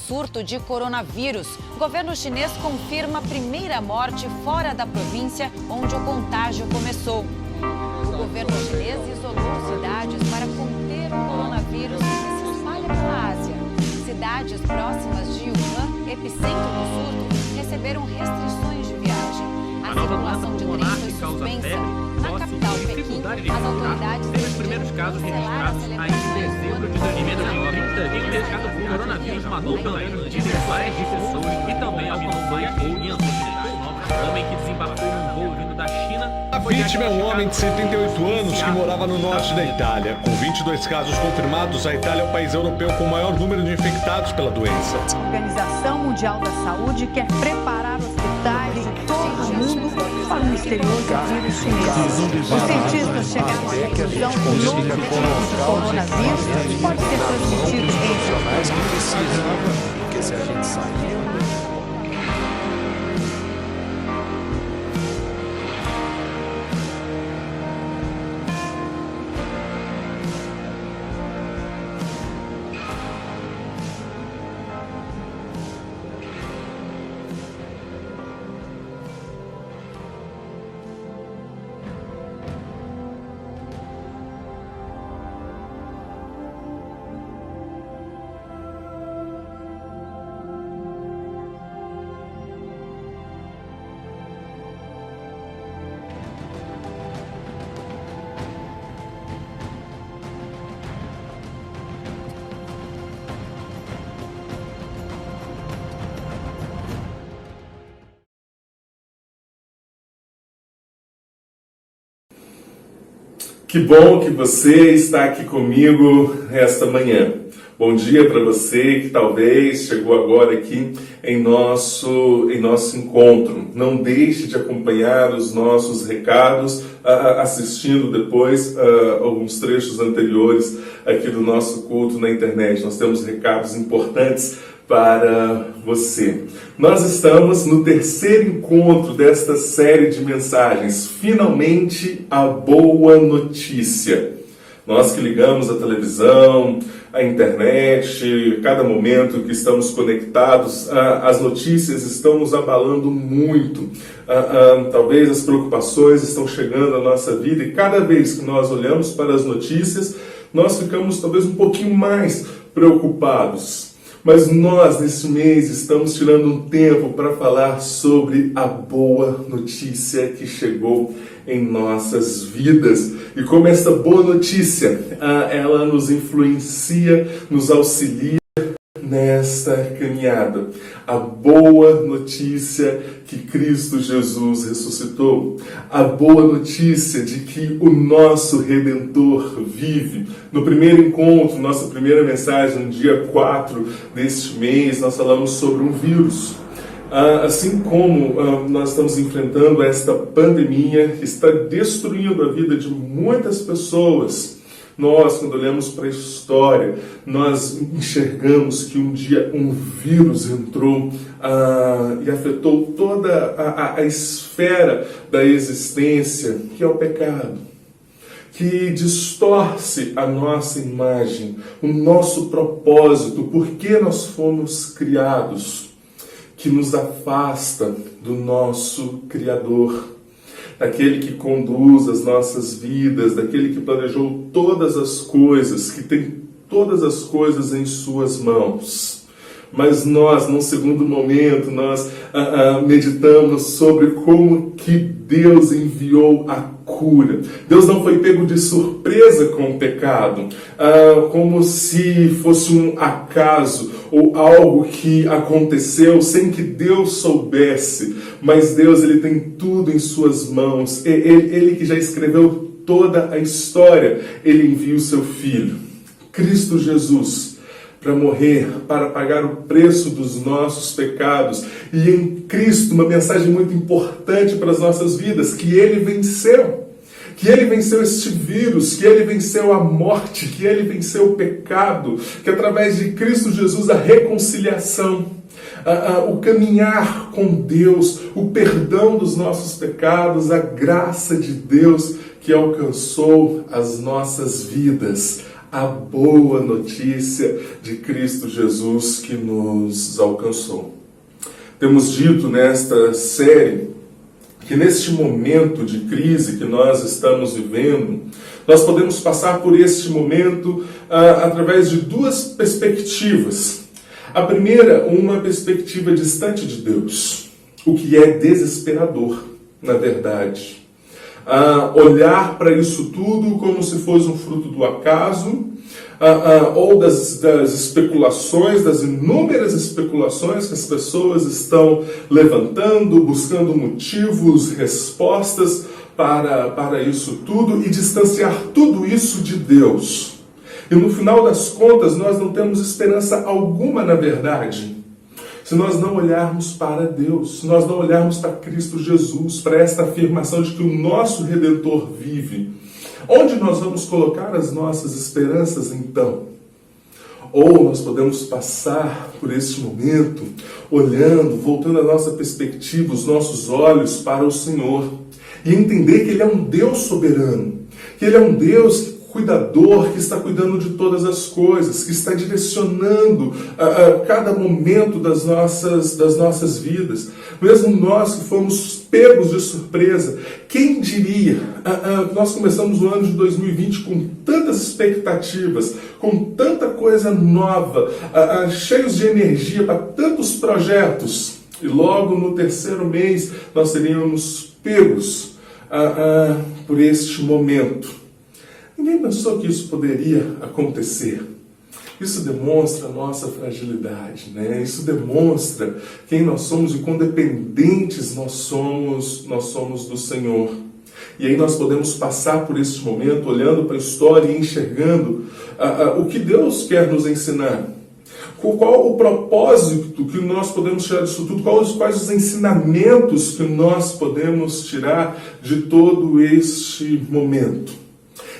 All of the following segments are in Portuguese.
Surto de coronavírus. O governo chinês confirma a primeira morte fora da província onde o contágio começou. O governo chinês isolou cidades para conter o coronavírus que se espalha pela Ásia. Cidades próximas de Wuhan, epicentro do surto, receberam restrições de viagem. A circulação de trens foi suspensa. Na capital, Pequim, as autoridades teve os primeiros casos registrados aí em dezembro de 2019. O coronavírus matou pelo menos 16 pessoas e também aumentou mais de 500 milhares. O homem que desembarcou num voo vindo da China. A vítima é um homem de 78 anos que morava no norte da Itália. Com 22 casos confirmados, a Itália é o país europeu com o maior número de infectados pela doença. A Organização Mundial da Saúde quer preparar hospitais de todo o mundo para o misterioso vírus chinês. Os cientistas chegaram à conclusão que o novo tipo de coronavírus pode ser transmitido porque se a gente sair... Que bom que você está aqui comigo esta manhã. Bom dia para você que talvez chegou agora aqui em nosso encontro. Não deixe de acompanhar os nossos recados, assistindo depois alguns trechos anteriores aqui do nosso culto na internet. Nós temos recados importantes para você. Nós estamos no terceiro encontro desta série de mensagens. Finalmente, a boa notícia. Nós que ligamos a televisão, a internet, a cada momento que estamos conectados, as notícias estão nos abalando muito. Talvez as preocupações estão chegando à nossa vida e cada vez que nós olhamos para as notícias, nós ficamos talvez um pouquinho mais preocupados. Mas nós, neste mês, estamos tirando um tempo para falar sobre a boa notícia que chegou em nossas vidas. E como esta boa notícia, ela nos influencia, nos auxilia nesta caminhada. A boa notícia que Cristo Jesus ressuscitou. A boa notícia de que o nosso Redentor vive. No primeiro encontro, nossa primeira mensagem, no dia 4 deste mês, nós falamos sobre um vírus. Assim como nós estamos enfrentando esta pandemia que está destruindo a vida de muitas pessoas, nós, quando olhamos para a história, nós enxergamos que um dia um vírus entrou e afetou toda a esfera da existência, que é o pecado, que distorce a nossa imagem, o nosso propósito, por que nós fomos criados, que nos afasta do nosso Criador, daquele que conduz as nossas vidas, daquele que planejou todas as coisas, que tem todas as coisas em suas mãos. Mas nós, num segundo momento, nós meditamos sobre como que Deus enviou a cura. Deus não foi pego de surpresa com o pecado, como se fosse um acaso ou algo que aconteceu sem que Deus soubesse. Mas Deus, ele tem tudo em suas mãos. Ele que já escreveu toda a história, ele envia o seu Filho, Cristo Jesus, para morrer, para pagar o preço dos nossos pecados. E em Cristo, uma mensagem muito importante para as nossas vidas, que Ele venceu. Que Ele venceu este vírus, que Ele venceu a morte, que Ele venceu o pecado, que através de Cristo Jesus a reconciliação, o caminhar com Deus, o perdão dos nossos pecados, a graça de Deus que alcançou as nossas vidas. a boa notícia de Cristo Jesus que nos alcançou. Temos dito nesta série que neste momento de crise que nós estamos vivendo, nós podemos passar por este momento através de duas perspectivas. A primeira, uma perspectiva distante de Deus, o que é desesperador, na verdade. Olhar para isso tudo como se fosse um fruto do acaso, ou das especulações, das inúmeras especulações que as pessoas estão levantando, buscando motivos, respostas para isso tudo e distanciar tudo isso de Deus. E no final das contas, nós não temos esperança alguma na verdade, se nós não olharmos para Deus, se nós não olharmos para Cristo Jesus, para esta afirmação de que o nosso Redentor vive. Onde nós vamos colocar as nossas esperanças então? Ou nós podemos passar por este momento, olhando, voltando a nossa perspectiva, os nossos olhos para o Senhor, e entender que Ele é um Deus soberano, que Ele é um Deus cuidador, que está cuidando de todas as coisas, que está direcionando cada momento das nossas vidas. Mesmo nós que fomos pegos de surpresa, quem diria? Nós começamos o ano de 2020 com tantas expectativas, com tanta coisa nova, cheios de energia para tantos projetos, e logo no terceiro mês nós seríamos pegos por este momento. Ninguém pensou que isso poderia acontecer. Isso demonstra a nossa fragilidade, né? Isso demonstra quem nós somos e quão dependentes nós somos do Senhor. E aí nós podemos passar por este momento olhando para a história e enxergando o que Deus quer nos ensinar. Qual o propósito que nós podemos tirar disso tudo? Quais os ensinamentos que nós podemos tirar de todo este momento?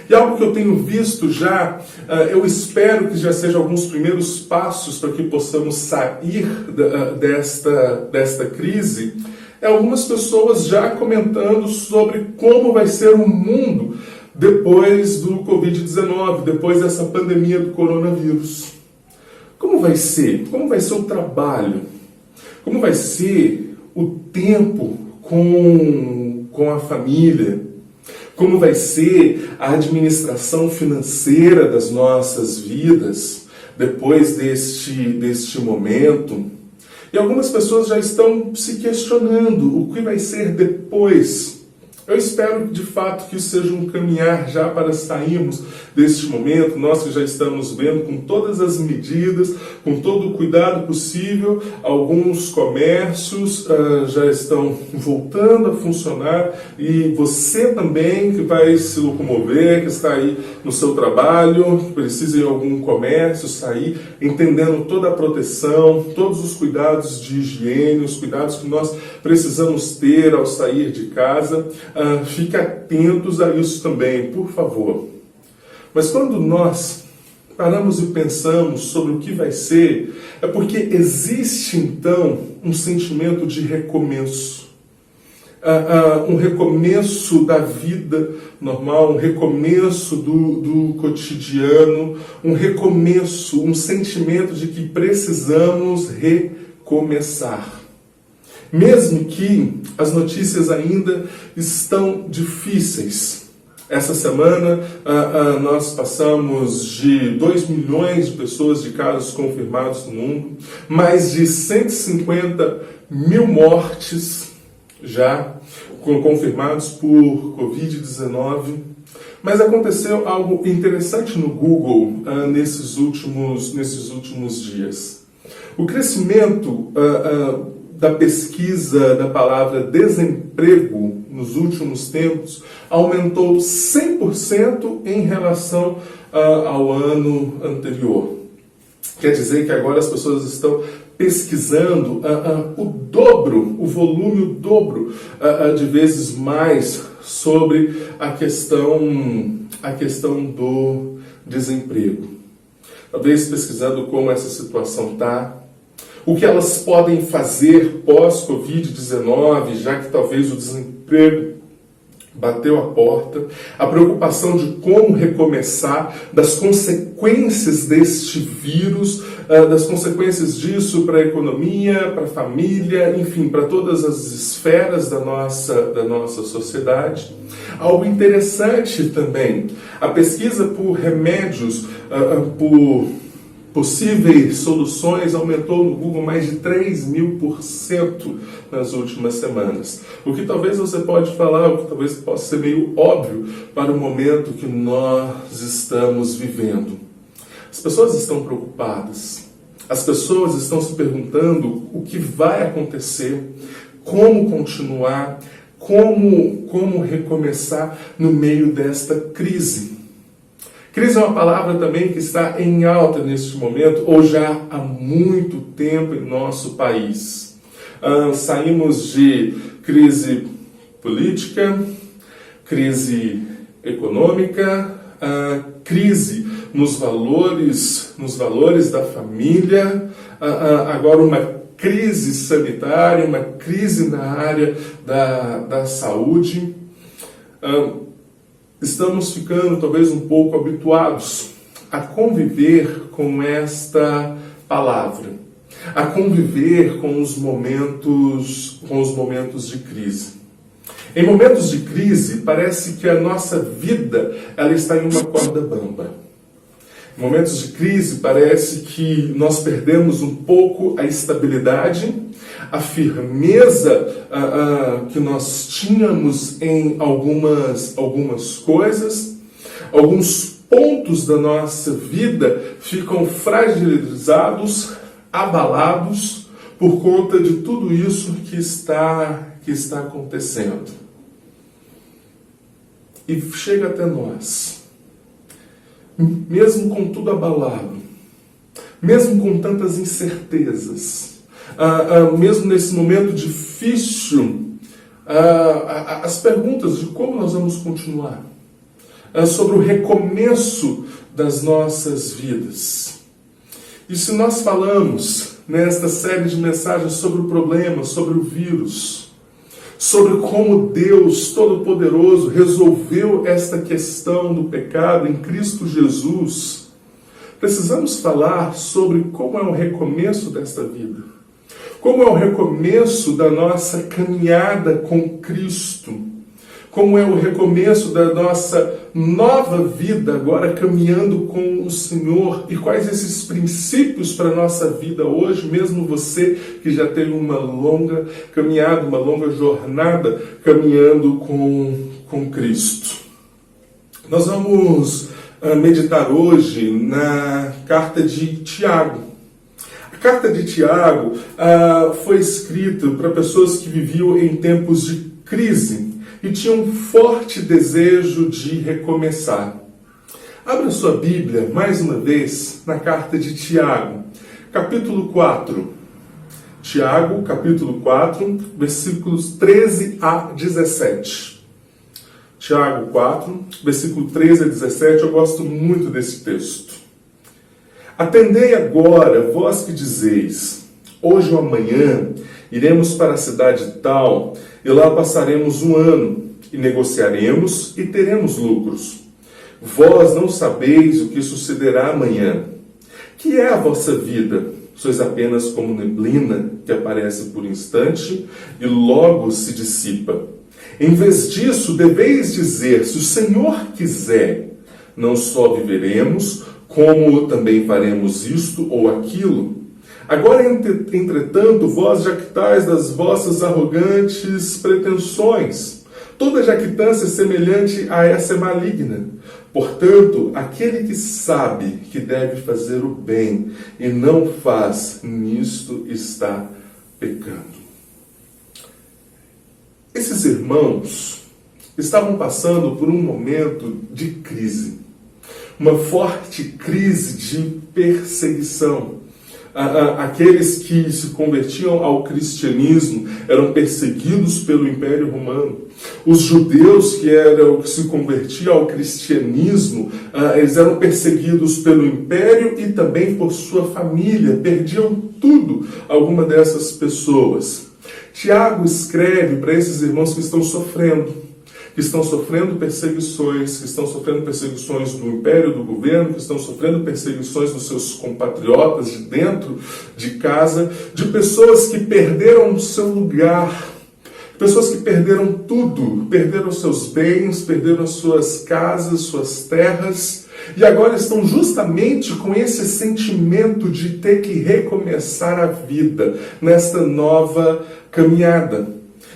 E algo que eu tenho visto já, eu espero que já sejam alguns primeiros passos para que possamos sair desta crise, é algumas pessoas já comentando sobre como vai ser o mundo depois do Covid-19, depois dessa pandemia do coronavírus. Como vai ser? Como vai ser o trabalho? Como vai ser o tempo com a família? Como vai ser a administração financeira das nossas vidas depois deste momento? E algumas pessoas já estão se questionando o que vai ser depois. Eu espero de fato que isso seja um caminhar já para sairmos deste momento, nós que já estamos vendo com todas as medidas, com todo o cuidado possível, alguns comércios já estão voltando a funcionar e você também que vai se locomover, que está aí no seu trabalho, que precisa ir a algum comércio, sair, entendendo toda a proteção, todos os cuidados de higiene, os cuidados que nós precisamos ter ao sair de casa. Fique atentos a isso também, por favor. Mas quando nós paramos e pensamos sobre o que vai ser, é porque existe então um sentimento de recomeço. Um recomeço da vida normal, um recomeço do cotidiano, um recomeço, um sentimento de que precisamos recomeçar. Mesmo que as notícias ainda estão difíceis. Essa semana nós passamos de 2 milhões de pessoas de casos confirmados no mundo, mais de 150 mil mortes já confirmados por Covid-19. Mas aconteceu algo interessante no Google nesses últimos dias. O crescimento da pesquisa da palavra desemprego nos últimos tempos aumentou 100% em relação ao ano anterior. Quer dizer que agora as pessoas estão pesquisando o dobro, o volume o dobro de vezes mais sobre a questão do desemprego. Talvez pesquisando como essa situação está, o que elas podem fazer pós-Covid-19, já que talvez o desemprego bateu a porta, a preocupação de como recomeçar, das consequências deste vírus, das consequências disso para a economia, para a família, enfim, para todas as esferas da nossa sociedade. Algo interessante também, a pesquisa por remédios, por possíveis soluções aumentou no Google mais de 3.000% nas últimas semanas. O que talvez você pode falar, o que talvez possa ser meio óbvio para o momento que nós estamos vivendo. As pessoas estão preocupadas. As pessoas estão se perguntando o que vai acontecer, como continuar, como recomeçar no meio desta crise. Crise é uma palavra também que está em alta neste momento, ou já há muito tempo em nosso país. Saímos de crise política, crise econômica, crise nos valores da família, agora uma crise sanitária, uma crise na área da saúde. Estamos ficando talvez um pouco habituados a conviver com esta palavra, a conviver com os momentos de crise. Em momentos de crise, parece que a nossa vida ela está em uma corda bamba. Em momentos de crise, parece que nós perdemos um pouco a estabilidade, a firmeza que nós tínhamos em algumas coisas. Alguns pontos da nossa vida ficam fragilizados, abalados, por conta de tudo isso que está acontecendo. E chega até nós, mesmo com tudo abalado, mesmo com tantas incertezas, mesmo nesse momento difícil, as perguntas de como nós vamos continuar, sobre o recomeço das nossas vidas. E se nós falamos nesta série de mensagens sobre o problema, sobre o vírus, sobre como Deus Todo-Poderoso resolveu esta questão do pecado em Cristo Jesus, precisamos falar sobre como é o recomeço desta vida. Como é o recomeço da nossa caminhada com Cristo. Como é o recomeço da nossa nova vida agora caminhando com o Senhor. E quais esses princípios para a nossa vida hoje, mesmo você que já tem uma longa caminhada, uma longa jornada caminhando com Cristo. Nós vamos meditar hoje na carta de Tiago. A carta de Tiago foi escrita para pessoas que viviam em tempos de crise e tinham um forte desejo de recomeçar. Abra sua Bíblia, mais uma vez, na carta de Tiago, capítulo 4. Tiago, capítulo 4, versículos 13 a 17. Tiago 4, versículo 13 a 17, eu gosto muito desse texto. Atendei agora, vós que dizeis, hoje ou amanhã iremos para a cidade tal, e lá passaremos um ano, e negociaremos e teremos lucros. Vós não sabeis o que sucederá amanhã. Que é a vossa vida? Sois apenas como neblina que aparece por instante e logo se dissipa. Em vez disso, deveis dizer, se o Senhor quiser, não só viveremos, como também faremos isto ou aquilo. Agora, entretanto, vós jactais das vossas arrogantes pretensões. Toda jactância semelhante a essa é maligna. Portanto, aquele que sabe que deve fazer o bem e não faz, nisto está pecando. Esses irmãos estavam passando por um momento de crise. Uma forte crise de perseguição. Aqueles que se convertiam ao cristianismo eram perseguidos pelo Império Romano. Os judeus que se convertiam ao cristianismo, eles eram perseguidos pelo Império e também por sua família. Perdiam tudo, alguma dessas pessoas. Tiago escreve para esses irmãos que estão sofrendo, que estão sofrendo perseguições, que estão sofrendo perseguições do império, do governo, que estão sofrendo perseguições dos seus compatriotas de dentro de casa, de pessoas que perderam o seu lugar, pessoas que perderam tudo, perderam seus bens, perderam as suas casas, suas terras, e agora estão justamente com esse sentimento de ter que recomeçar a vida nesta nova caminhada.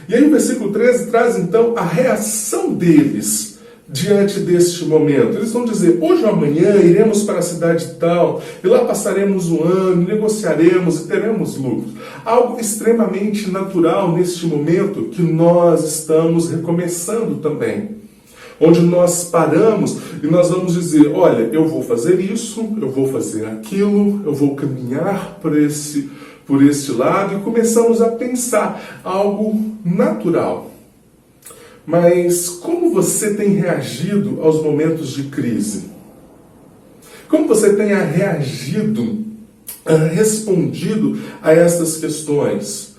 E aí o versículo 13 traz então a reação deles diante deste momento. Eles vão dizer: hoje ou amanhã iremos para a cidade tal, e lá passaremos um ano, negociaremos e teremos lucros. Algo extremamente natural neste momento que nós estamos recomeçando também. Onde nós paramos e nós vamos dizer: olha, eu vou fazer isso, eu vou fazer aquilo, eu vou caminhar por este lado, e começamos a pensar algo natural. Mas como você tem reagido aos momentos de crise? Como você tem reagido, respondido a estas questões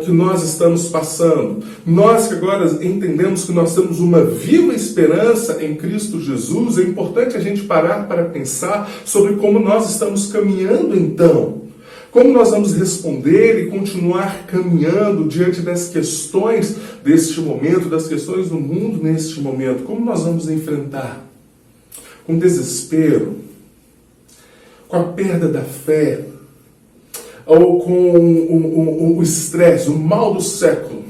que nós estamos passando? Nós que agora entendemos que nós temos uma viva esperança em Cristo Jesus, é importante a gente parar para pensar sobre como nós estamos caminhando então. Como nós vamos responder e continuar caminhando diante das questões deste momento, das questões do mundo neste momento? Como nós vamos enfrentar? Com desespero? Com a perda da fé? Ou com o estresse, o mal do século,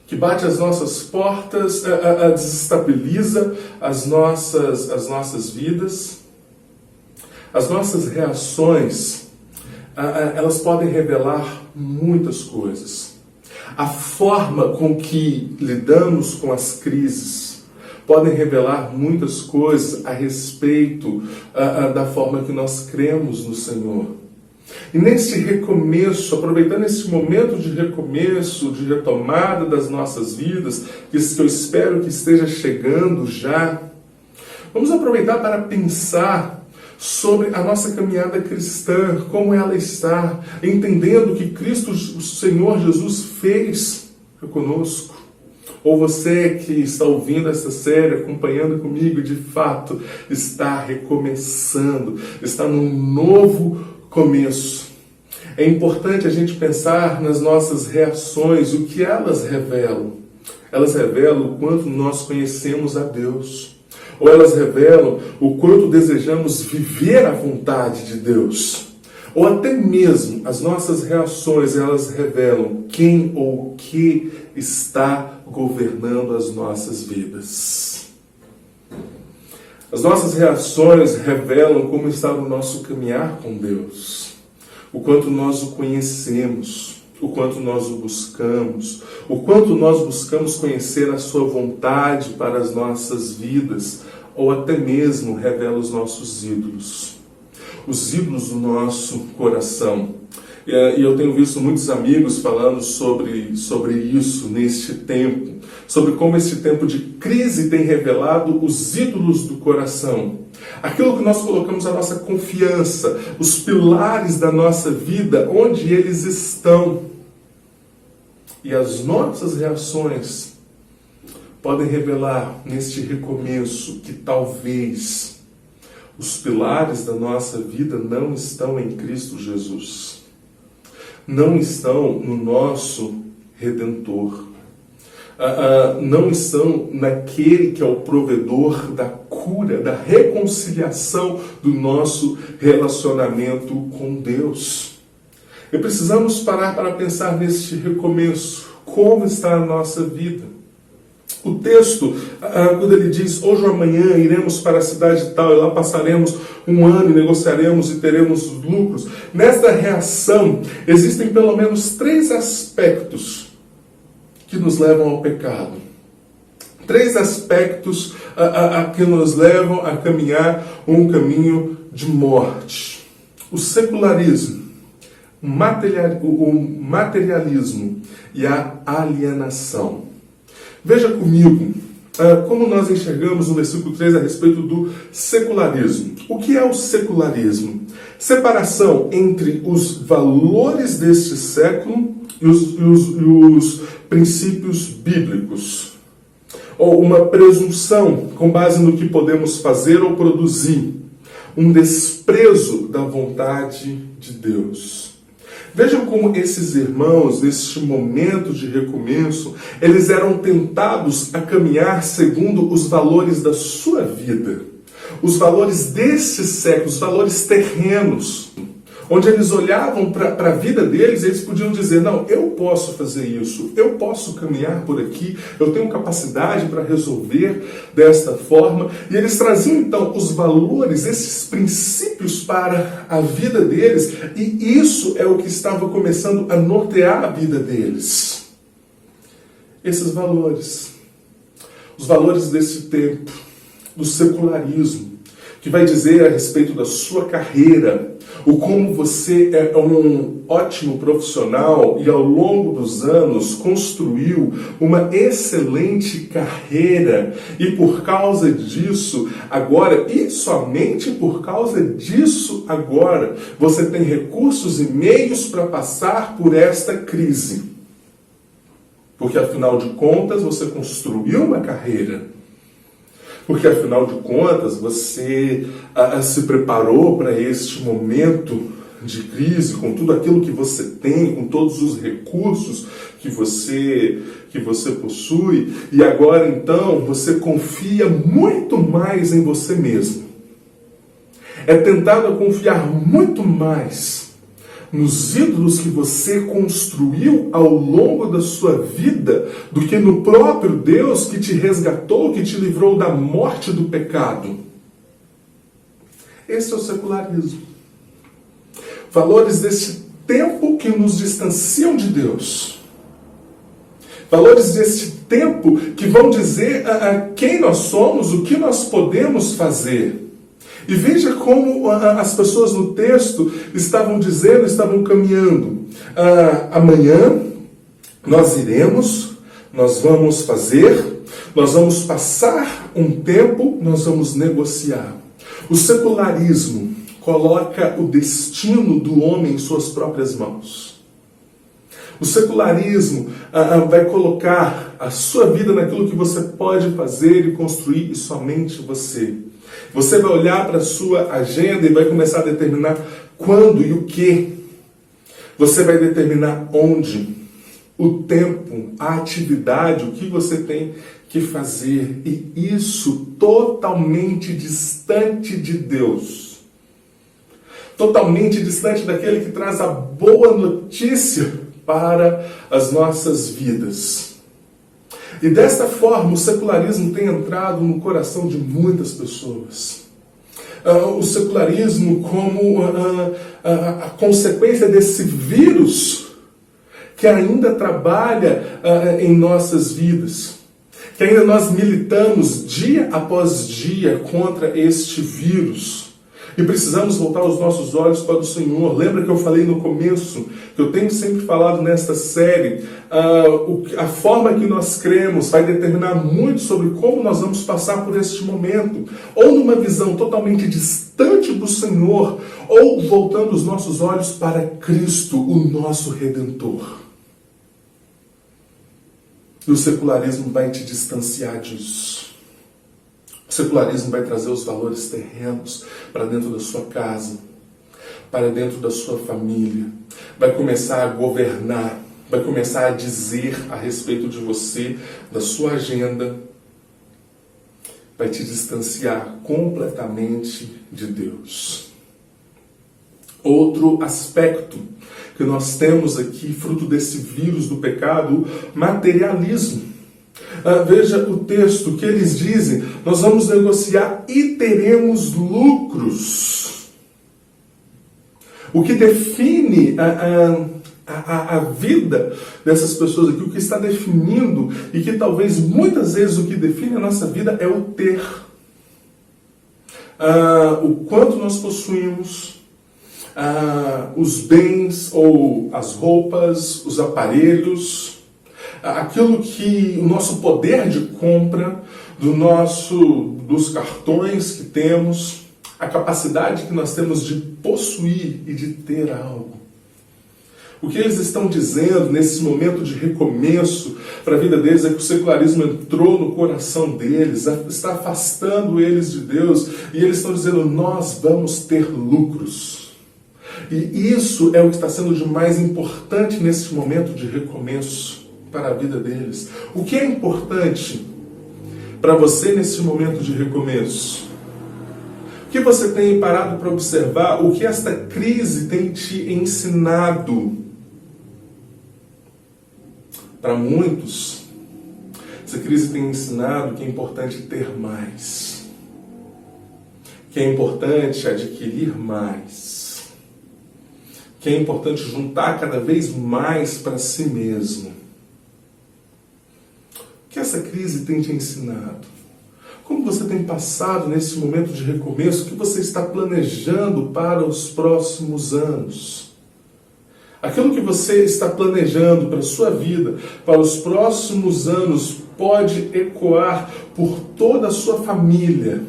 que bate às nossas portas, desestabiliza as nossas vidas? As nossas reações, elas podem revelar muitas coisas. A forma com que lidamos com as crises podem revelar muitas coisas a respeito da forma que nós cremos no Senhor. E nesse recomeço, aproveitando esse momento de recomeço, de retomada das nossas vidas, que eu espero que esteja chegando já, vamos aproveitar para pensar sobre a nossa caminhada cristã, como ela está, entendendo o que Cristo, o Senhor Jesus, fez conosco. Ou você que está ouvindo essa série, acompanhando comigo, de fato, está recomeçando, está num novo começo. É importante a gente pensar nas nossas reações, o que elas revelam. Elas revelam o quanto nós conhecemos a Deus. Ou elas revelam o quanto desejamos viver a vontade de Deus. Ou até mesmo as nossas reações, elas revelam quem ou o que está governando as nossas vidas. As nossas reações revelam como está o nosso caminhar com Deus. O quanto nós o conhecemos, o quanto nós o buscamos, o quanto nós buscamos conhecer a sua vontade para as nossas vidas, ou até mesmo revela os nossos ídolos. Os ídolos do nosso coração. E eu tenho visto muitos amigos falando sobre isso neste tempo, sobre como este tempo de crise tem revelado os ídolos do coração. Aquilo que nós colocamos a nossa confiança, os pilares da nossa vida, onde eles estão. E as nossas reações podem revelar neste recomeço que talvez os pilares da nossa vida não estão em Cristo Jesus. Não estão no nosso Redentor. Não estão naquele que é o provedor da cura, da reconciliação do nosso relacionamento com Deus. E precisamos parar para pensar neste recomeço. Como está a nossa vida? O texto, quando ele diz: hoje ou amanhã iremos para a cidade tal, e lá passaremos um ano, negociaremos e teremos lucros. Nesta reação, existem pelo menos 3 aspectos que nos levam ao pecado. 3 aspectos que nos levam a caminhar um caminho de morte. O secularismo, o materialismo e a alienação. Veja comigo como nós enxergamos no versículo 3 a respeito do secularismo. O que é o secularismo? Separação entre os valores deste século e os princípios bíblicos. ou uma presunção com base no que podemos fazer ou produzir, um desprezo da vontade de Deus. Vejam como esses irmãos, neste momento de recomeço, eles eram tentados a caminhar segundo os valores da sua vida, os valores deste século, os valores terrenos, onde eles olhavam para a vida deles e eles podiam dizer, não, eu posso fazer isso, eu posso caminhar por aqui, eu tenho capacidade para resolver desta forma. E eles traziam então os valores, esses princípios para a vida deles, e isso é o que estava começando a nortear a vida deles. Esses valores, os valores desse tempo, do secularismo, que vai dizer a respeito da sua carreira, o como você é um ótimo profissional e ao longo dos anos construiu uma excelente carreira e por causa disso agora, e somente por causa disso agora, você tem recursos e meios para passar por esta crise. Porque afinal de contas você construiu uma carreira. Porque, afinal de contas, você se preparou para este momento de crise, com tudo aquilo que você tem, com todos os recursos que você possui, e agora, então, você confia muito mais em você mesmo. É tentado a confiar muito mais nos ídolos que você construiu ao longo da sua vida do que no próprio Deus que te resgatou, que te livrou da morte do pecado. Esse é o secularismo. Valores desse tempo que nos distanciam de Deus. Valores deste tempo que vão dizer a quem nós somos, o que nós podemos fazer. E veja como as pessoas no texto estavam dizendo, estavam caminhando. Amanhã nós iremos, nós vamos fazer, nós vamos passar um tempo, nós vamos negociar. O secularismo coloca o destino do homem em suas próprias mãos. O secularismo vai colocar a sua vida naquilo que você pode fazer e construir, e somente você. Você vai olhar para a sua agenda e vai começar a determinar quando e o que. Você vai determinar onde, o tempo, a atividade, o que você tem que fazer. E isso totalmente distante de Deus. Totalmente distante daquele que traz a boa notícia para as nossas vidas. E desta forma, o secularismo tem entrado no coração de muitas pessoas. O secularismo como a consequência desse vírus que ainda trabalha em nossas vidas. Que ainda nós militamos dia após dia contra este vírus. E precisamos voltar os nossos olhos para o Senhor. Lembra que eu falei no começo, que eu tenho sempre falado nesta série, a forma que nós cremos vai determinar muito sobre como nós vamos passar por este momento. Ou numa visão totalmente distante do Senhor, ou voltando os nossos olhos para Cristo, o nosso Redentor. E o secularismo vai te distanciar disso. O secularismo vai trazer os valores terrenos para dentro da sua casa, para dentro da sua família. Vai começar a governar, vai começar a dizer a respeito de você, da sua agenda. Vai te distanciar completamente de Deus. Outro aspecto que nós temos aqui, fruto desse vírus do pecado, o materialismo. Veja o texto que eles dizem, nós vamos negociar e teremos lucros. O que define a vida dessas pessoas aqui, o que está definindo, e que talvez muitas vezes o que define a nossa vida é o ter. O quanto nós possuímos, os bens ou as roupas, os aparelhos, aquilo que o nosso poder de compra, dos cartões que temos, a capacidade que nós temos de possuir e de ter algo. O que eles estão dizendo nesse momento de recomeço para a vida deles é que o secularismo entrou no coração deles, está afastando eles de Deus, e eles estão dizendo: nós vamos ter lucros. E isso é o que está sendo de mais importante nesse momento de recomeço para a vida deles. O que é importante para você nesse momento de recomeço? O que você tem parado para observar? O que esta crise tem te ensinado? Para muitos, essa crise tem ensinado que é importante ter mais, que é importante adquirir mais, que é importante juntar cada vez mais para si mesmo. O que essa crise tem te ensinado? Como você tem passado nesse momento de recomeço? O que você está planejando para os próximos anos? Aquilo que você está planejando para a sua vida, para os próximos anos, pode ecoar por toda a sua família,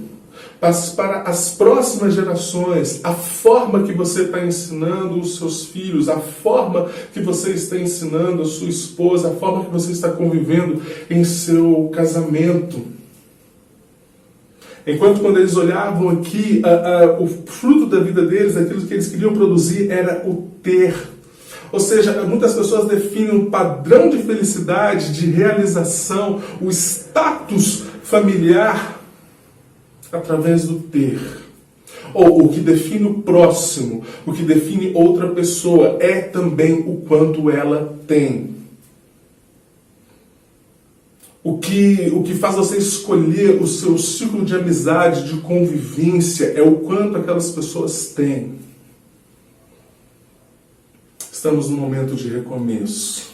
para as próximas gerações. A forma que você está ensinando os seus filhos, a forma que você está ensinando a sua esposa, a forma que você está convivendo em seu casamento. Enquanto quando eles olhavam aqui, o fruto da vida deles, aquilo que eles queriam produzir, era o ter. Ou seja, muitas pessoas definem um padrão de felicidade, de realização, o status familiar através do ter. Ou o que define o próximo, o que define outra pessoa, é também o quanto ela tem. O que faz você escolher o seu ciclo de amizade, de convivência, é o quanto aquelas pessoas têm. Estamos num momento de recomeço.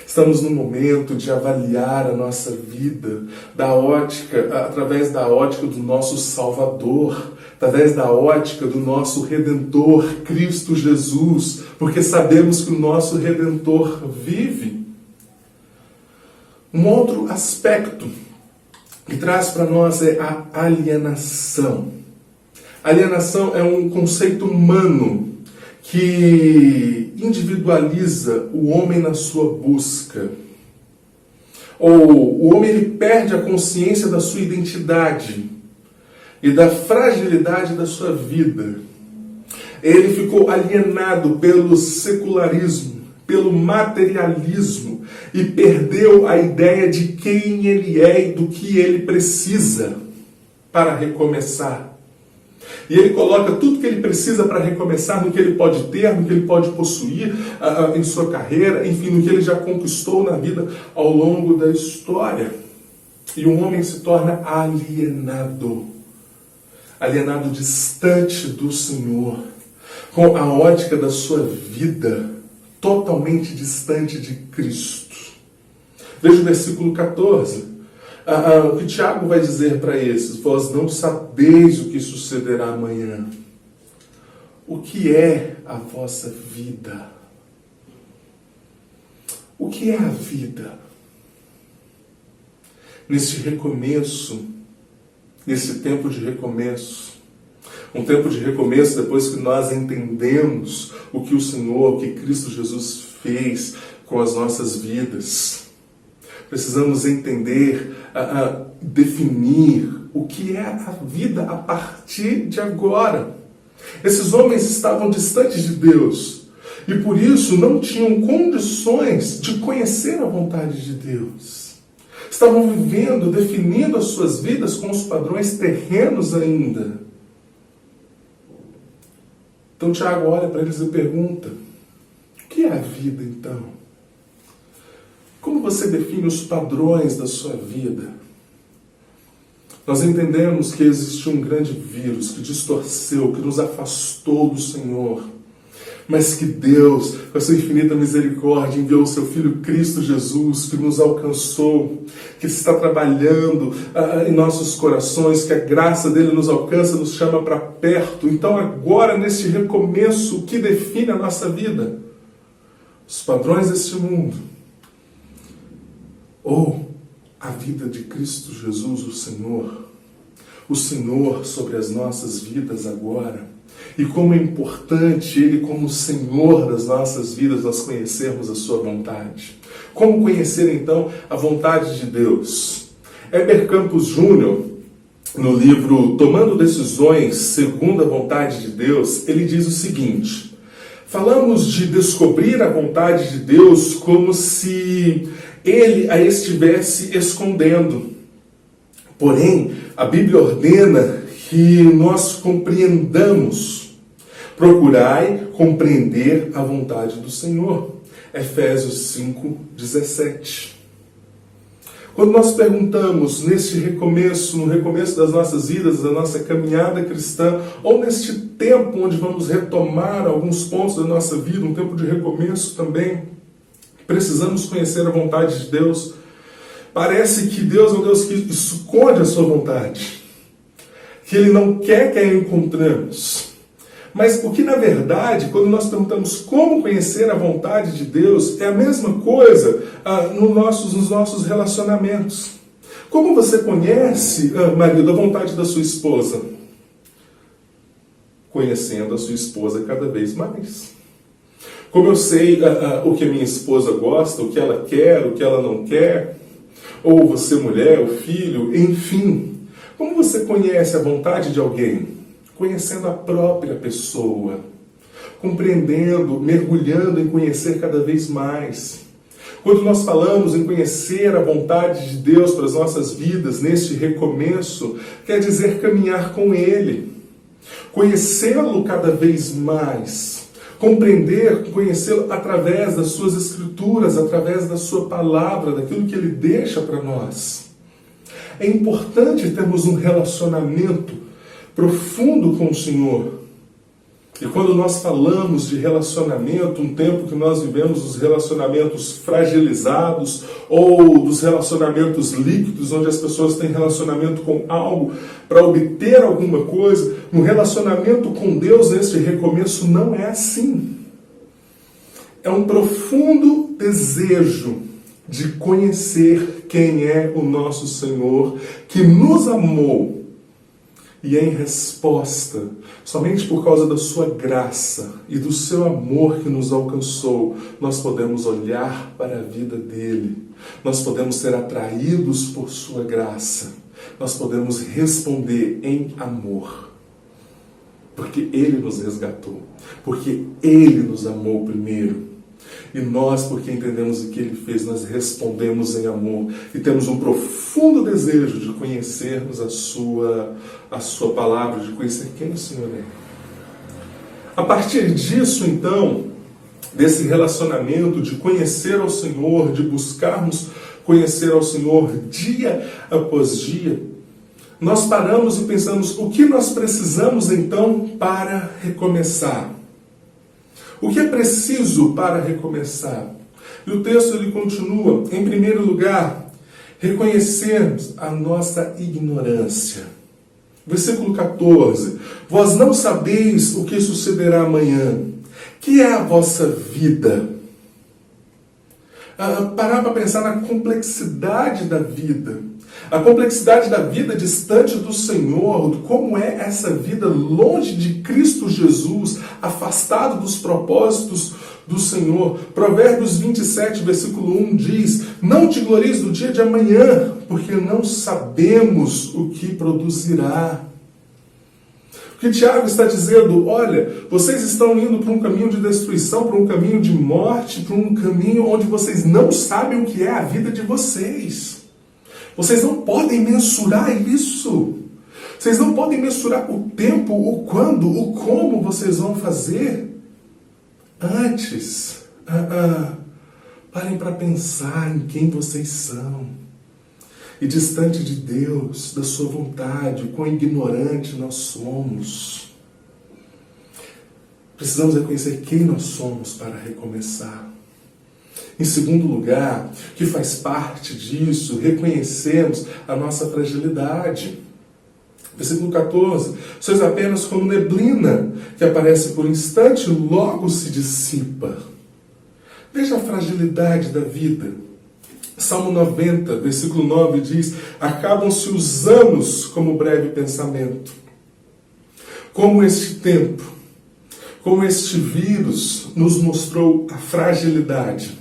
Estamos num momento de avaliar a nossa vida através da ótica do nosso Salvador, através da ótica do nosso Redentor, Cristo Jesus, porque sabemos que o nosso Redentor vive. Um outro aspecto que traz para nós é a alienação. Alienação é um conceito humano que individualiza o homem na sua busca. Ou o homem ele perde a consciência da sua identidade e da fragilidade da sua vida. Ele ficou alienado pelo secularismo, pelo materialismo, e perdeu a ideia de quem ele é e do que ele precisa para recomeçar. E ele coloca tudo que ele precisa para recomeçar no que ele pode ter, no que ele pode possuir em sua carreira, enfim, no que ele já conquistou na vida ao longo da história. E um homem se torna alienado distante do Senhor, com a ótica da sua vida totalmente distante de Cristo. Veja o versículo 14. O que Tiago vai dizer para esses? Vós não sabeis o que sucederá amanhã. O que é a vossa vida? O que é a vida? Nesse recomeço, nesse tempo de recomeço, um tempo de recomeço depois que nós entendemos o que o Senhor, o que Cristo Jesus fez com as nossas vidas. Precisamos entender, definir o que é a vida a partir de agora. Esses homens estavam distantes de Deus e por isso não tinham condições de conhecer a vontade de Deus. Estavam vivendo, definindo as suas vidas com os padrões terrenos ainda. Então Tiago olha para eles e pergunta: o que é a vida então? Como você define os padrões da sua vida? Nós entendemos que existe um grande vírus que distorceu, que nos afastou do Senhor, mas que Deus, com a sua infinita misericórdia, enviou o seu Filho Cristo Jesus, que nos alcançou, que está trabalhando em nossos corações, que a graça dele nos alcança, nos chama para perto. Então agora, neste recomeço, o que define a nossa vida? Os padrões deste mundo, ou a vida de Cristo Jesus, o Senhor sobre as nossas vidas agora, E como é importante Ele, como Senhor das nossas vidas, nós conhecermos a sua vontade. Como conhecer, então, a vontade de Deus? Heber Campos Júnior, no livro Tomando Decisões Segundo a Vontade de Deus, ele diz o seguinte: falamos de descobrir a vontade de Deus como se Ele a estivesse escondendo. Porém, a Bíblia ordena que nós compreendamos. Procurai compreender a vontade do Senhor. Efésios 5:17. Quando nós perguntamos neste recomeço, no recomeço das nossas vidas, da nossa caminhada cristã, ou neste tempo onde vamos retomar alguns pontos da nossa vida, um tempo de recomeço também, precisamos conhecer a vontade de Deus. Parece que Deus é um Deus que esconde a sua vontade, que Ele não quer que a encontremos. Mas o que, na verdade, quando nós perguntamos como conhecer a vontade de Deus, é a mesma coisa nos nossos relacionamentos. Como você conhece, marido, a vontade da sua esposa? Conhecendo a sua esposa cada vez mais. Como eu sei o que a minha esposa gosta, o que ela quer, o que ela não quer, ou você, mulher, o filho, enfim. Como você conhece a vontade de alguém? Conhecendo a própria pessoa, compreendendo, mergulhando em conhecer cada vez mais. Quando nós falamos em conhecer a vontade de Deus para as nossas vidas, neste recomeço, quer dizer caminhar com Ele, conhecê-lo cada vez mais, compreender, conhecê-lo através das suas escrituras, através da sua palavra, daquilo que Ele deixa para nós. É importante termos um relacionamento profundo com o Senhor. E quando nós falamos de relacionamento, um tempo que nós vivemos os relacionamentos fragilizados ou dos relacionamentos líquidos, onde as pessoas têm relacionamento com algo para obter alguma coisa, no relacionamento com Deus, neste recomeço, não é assim. É um profundo desejo de conhecer quem é o nosso Senhor, que nos amou. E em resposta, somente por causa da sua graça e do seu amor que nos alcançou, nós podemos olhar para a vida dele. Nós podemos ser atraídos por sua graça. Nós podemos responder em amor. Porque ele nos resgatou. Porque ele nos amou primeiro. E nós, porque entendemos o que Ele fez, nós respondemos em amor. E temos um profundo desejo de conhecermos a sua palavra, de conhecer quem o Senhor é. A partir disso, então, desse relacionamento, de conhecer ao Senhor, de buscarmos conhecer ao Senhor dia após dia, nós paramos e pensamos, o que nós precisamos, então, para recomeçar? O que é preciso para recomeçar? E o texto ele continua, em primeiro lugar, reconhecermos a nossa ignorância. Versículo 14, vós não sabeis o que sucederá amanhã. Que é a vossa vida? Parar para pensar na complexidade da vida. A complexidade da vida distante do Senhor, como é essa vida longe de Cristo Jesus, afastado dos propósitos do Senhor. Provérbios 27, versículo 1 diz, não te glories do dia de amanhã, porque não sabemos o que produzirá. O que Tiago está dizendo, olha, vocês estão indo para um caminho de destruição, para um caminho de morte, para um caminho onde vocês não sabem o que é a vida de vocês. Vocês não podem mensurar isso. Vocês não podem mensurar o tempo, o quando, o como vocês vão fazer. Antes, parem para pensar em quem vocês são. E distante de Deus, da sua vontade, o quão ignorante nós somos. Precisamos reconhecer quem nós somos para recomeçar. Em segundo lugar, que faz parte disso, reconhecemos a nossa fragilidade. Versículo 14, sois apenas como neblina, que aparece por um instante e logo se dissipa. Veja a fragilidade da vida. Salmo 90, versículo 9 diz, acabam-se os anos como breve pensamento. Como este tempo, como este vírus nos mostrou a fragilidade.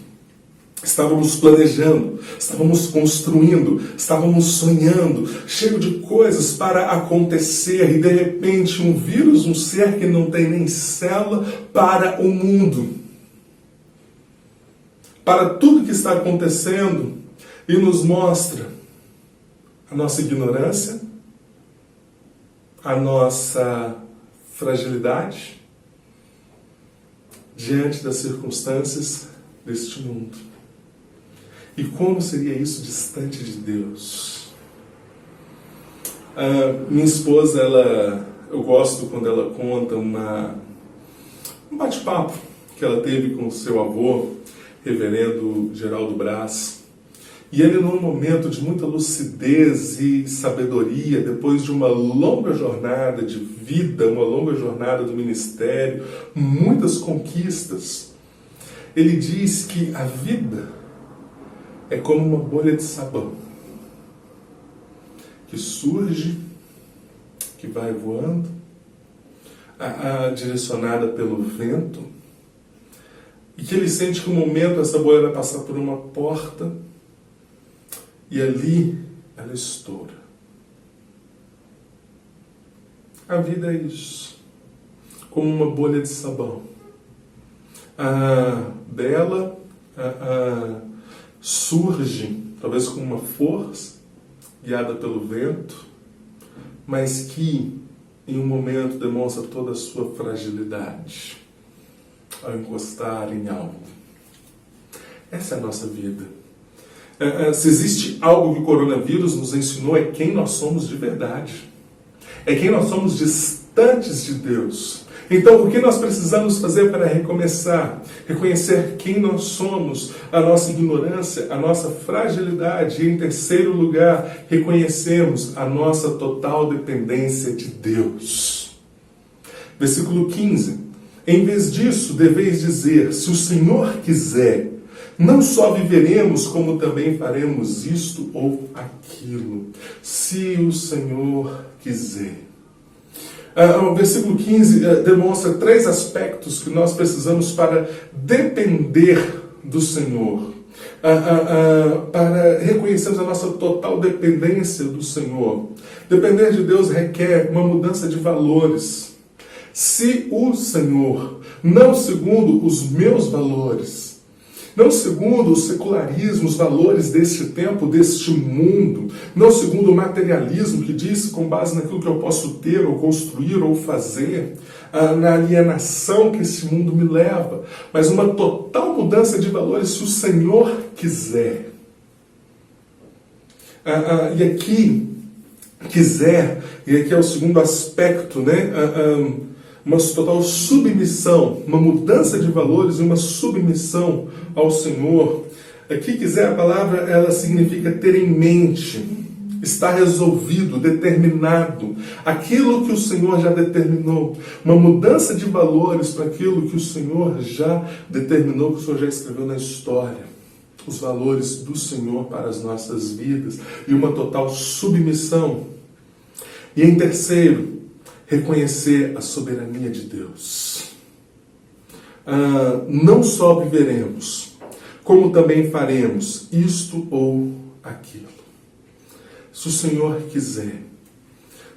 Estávamos planejando, estávamos construindo, estávamos sonhando, cheio de coisas para acontecer e de repente um vírus, um ser que não tem nem célula para o mundo. Para tudo que está acontecendo e nos mostra a nossa ignorância, a nossa fragilidade diante das circunstâncias deste mundo. E como seria isso distante de Deus? Minha esposa, eu gosto quando ela conta um bate-papo que ela teve com o seu avô, reverendo Geraldo Braz. E ele, num momento de muita lucidez e sabedoria, depois de uma longa jornada de vida, uma longa jornada do ministério, muitas conquistas, ele diz que a vida é como uma bolha de sabão que surge, que vai voando, direcionada pelo vento, e que ele sente que um momento essa bolha vai passar por uma porta e ali ela estoura. A vida é isso, como uma bolha de sabão. Dela surge, talvez com uma força, guiada pelo vento, mas que em um momento demonstra toda a sua fragilidade ao encostar em algo. Essa é a nossa vida. Se existe algo que o coronavírus nos ensinou, é quem nós somos de verdade. É quem nós somos distantes de Deus. Então, o que nós precisamos fazer para recomeçar? Reconhecer quem nós somos, a nossa ignorância, a nossa fragilidade. E, em terceiro lugar, reconhecemos a nossa total dependência de Deus. Versículo 15. Em vez disso, deveis dizer, se o Senhor quiser, não só viveremos, como também faremos isto ou aquilo. Se o Senhor quiser. O versículo 15 demonstra 3 aspectos que nós precisamos para depender do Senhor. Para reconhecermos a nossa total dependência do Senhor. Depender de Deus requer uma mudança de valores. Se o Senhor, não segundo os meus valores, não segundo o secularismo, os valores deste tempo, deste mundo, não segundo o materialismo que diz com base naquilo que eu posso ter, ou construir, ou fazer, na alienação que esse mundo me leva, mas uma total mudança de valores se o Senhor quiser. E aqui, quiser, e aqui é o segundo aspecto, né? Uma total submissão, uma mudança de valores e uma submissão ao Senhor. Aqui, quiser, a palavra, ela significa ter em mente, estar resolvido, determinado, aquilo que o Senhor já determinou. Uma mudança de valores para aquilo que o Senhor já determinou, que o Senhor já escreveu na história. Os valores do Senhor para as nossas vidas e uma total submissão. E em terceiro, reconhecer a soberania de Deus. Não só viveremos, como também faremos isto ou aquilo. Se o Senhor quiser,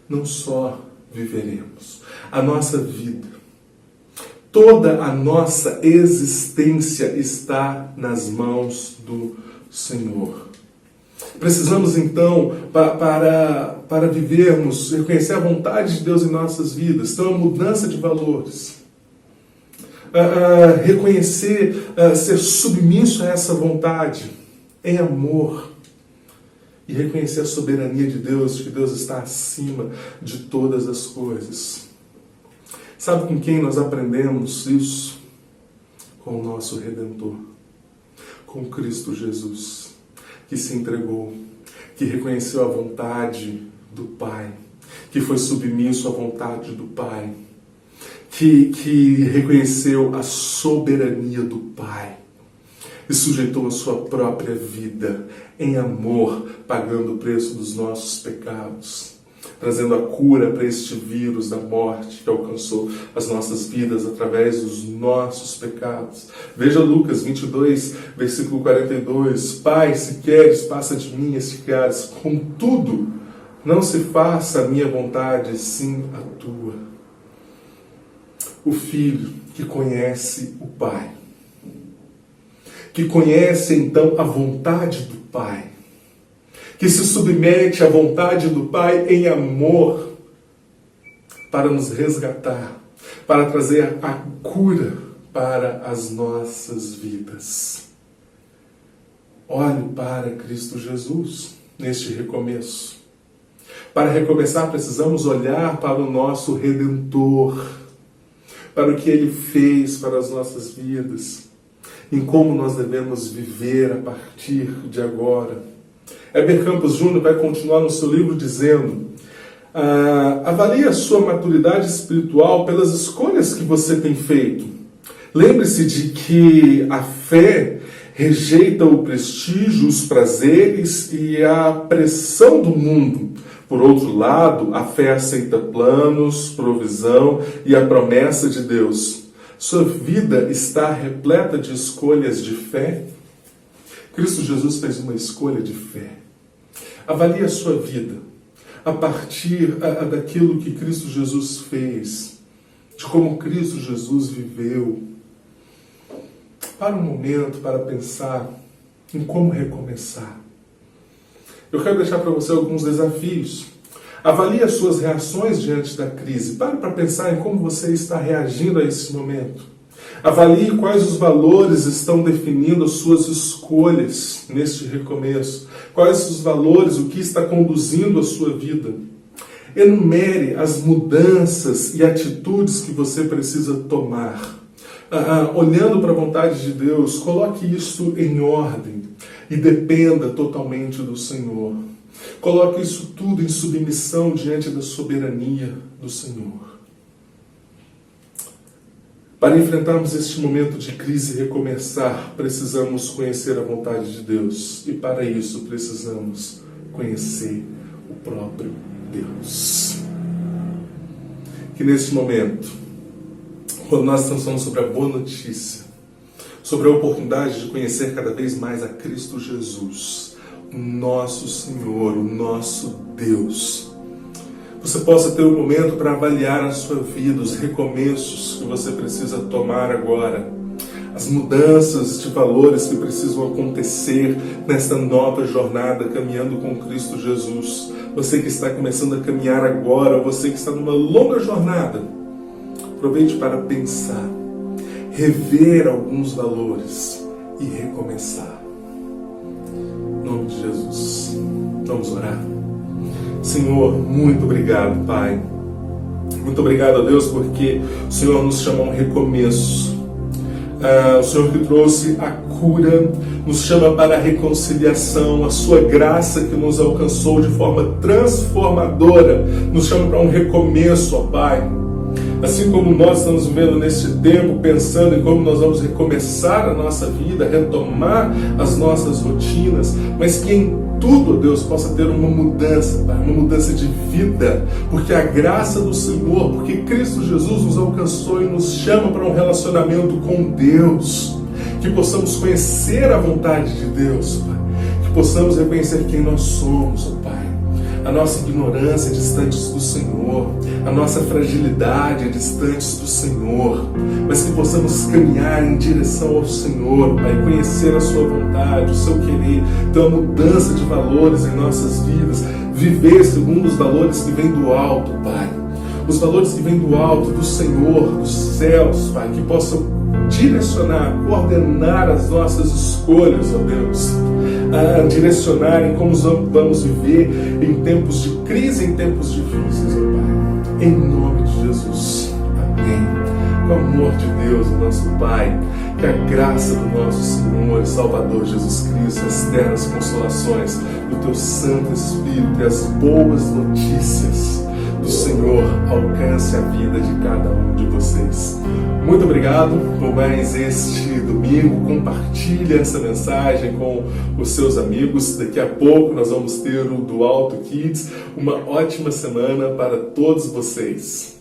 não só viveremos, a nossa vida, toda a nossa existência está nas mãos do Senhor. Precisamos então, para vivermos, reconhecer a vontade de Deus em nossas vidas, então a mudança de valores, reconhecer, ser submisso a essa vontade em amor e reconhecer a soberania de Deus, que Deus está acima de todas as coisas. Sabe com quem nós aprendemos isso? Com o nosso Redentor, com Cristo Jesus, que se entregou, que reconheceu a vontade do Pai, que foi submisso à vontade do Pai, que reconheceu a soberania do Pai e sujeitou a sua própria vida em amor, pagando o preço dos nossos pecados. trazendo a cura para este vírus da morte que alcançou as nossas vidas através dos nossos pecados. Veja Lucas 22, versículo 42. Pai, se queres, passa de mim este cálice. Contudo, não se faça a minha vontade, sim a tua. O Filho que conhece o Pai, que conhece então a vontade do Pai, que se submete à vontade do Pai em amor para nos resgatar, para trazer a cura para as nossas vidas. Olhe para Cristo Jesus neste recomeço. Para recomeçar, precisamos olhar para o nosso Redentor, para o que Ele fez para as nossas vidas, em como nós devemos viver a partir de agora. Heber Campos Júnior vai continuar no seu livro dizendo: avalie a sua maturidade espiritual pelas escolhas que você tem feito. Lembre-se de que a fé rejeita o prestígio, os prazeres e a pressão do mundo. Por outro lado, a fé aceita planos, provisão e a promessa de Deus. Sua vida está repleta de escolhas de fé? Cristo Jesus fez uma escolha de fé. Avalie a sua vida a partir daquilo que Cristo Jesus fez, de como Cristo Jesus viveu. Para um momento, para pensar em como recomeçar. Eu quero deixar para você alguns desafios. Avalie as suas reações diante da crise. Pare para pensar em como você está reagindo a esse momento. Avalie quais os valores estão definindo as suas escolhas neste recomeço. Quais os valores, o que está conduzindo a sua vida. Enumere as mudanças e atitudes que você precisa tomar. Olhando para a vontade de Deus, coloque isso em ordem e dependa totalmente do Senhor. Coloque isso tudo em submissão diante da soberania do Senhor. Para enfrentarmos este momento de crise e recomeçar, precisamos conhecer a vontade de Deus. E para isso precisamos conhecer o próprio Deus. Que neste momento, quando nós estamos falando sobre a boa notícia, sobre a oportunidade de conhecer cada vez mais a Cristo Jesus, o nosso Senhor, o nosso Deus, você possa ter um momento para avaliar a sua vida, os recomeços que você precisa tomar agora, as mudanças de valores que precisam acontecer nesta nova jornada caminhando com Cristo Jesus. Você que está começando a caminhar agora, você que está numa longa jornada, aproveite para pensar, rever alguns valores e recomeçar. Em nome de Jesus, vamos orar. Senhor, muito obrigado, Pai. Muito obrigado a Deus porque o Senhor nos chama a um recomeço. O Senhor que trouxe a cura, nos chama para a reconciliação, a sua graça que nos alcançou de forma transformadora, nos chama para um recomeço, ó Pai. Assim como nós estamos vivendo neste tempo, pensando em como nós vamos recomeçar a nossa vida, retomar as nossas rotinas, mas que em tudo, Deus, possa ter uma mudança, Pai, uma mudança de vida, porque a graça do Senhor, porque Cristo Jesus nos alcançou e nos chama para um relacionamento com Deus, que possamos conhecer a vontade de Deus, Pai, que possamos reconhecer quem nós somos, ó Pai, a nossa ignorância distantes do Senhor, a nossa fragilidade distantes do Senhor, mas que possamos caminhar em direção ao Senhor, Pai, conhecer a sua vontade, o seu querer, ter uma mudança de valores em nossas vidas, viver segundo os valores que vêm do alto, Pai, os valores que vêm do alto, do Senhor, dos céus, Pai, que possam direcionar, coordenar as nossas escolhas, ó Deus, a direcionar em como vamos viver em tempos de crise, em tempos difíceis, ó Pai. Em nome de Jesus. Amém. Com o amor de Deus, o nosso Pai, que a graça do nosso Senhor e Salvador Jesus Cristo, as ternas consolações do Teu Santo Espírito e as boas notícias do Senhor alcance a vida de cada um de vocês. Muito obrigado por mais este domingo. Compartilhe essa mensagem com os seus amigos. Daqui a pouco nós vamos ter o do Alto Kids. Uma ótima semana para todos vocês.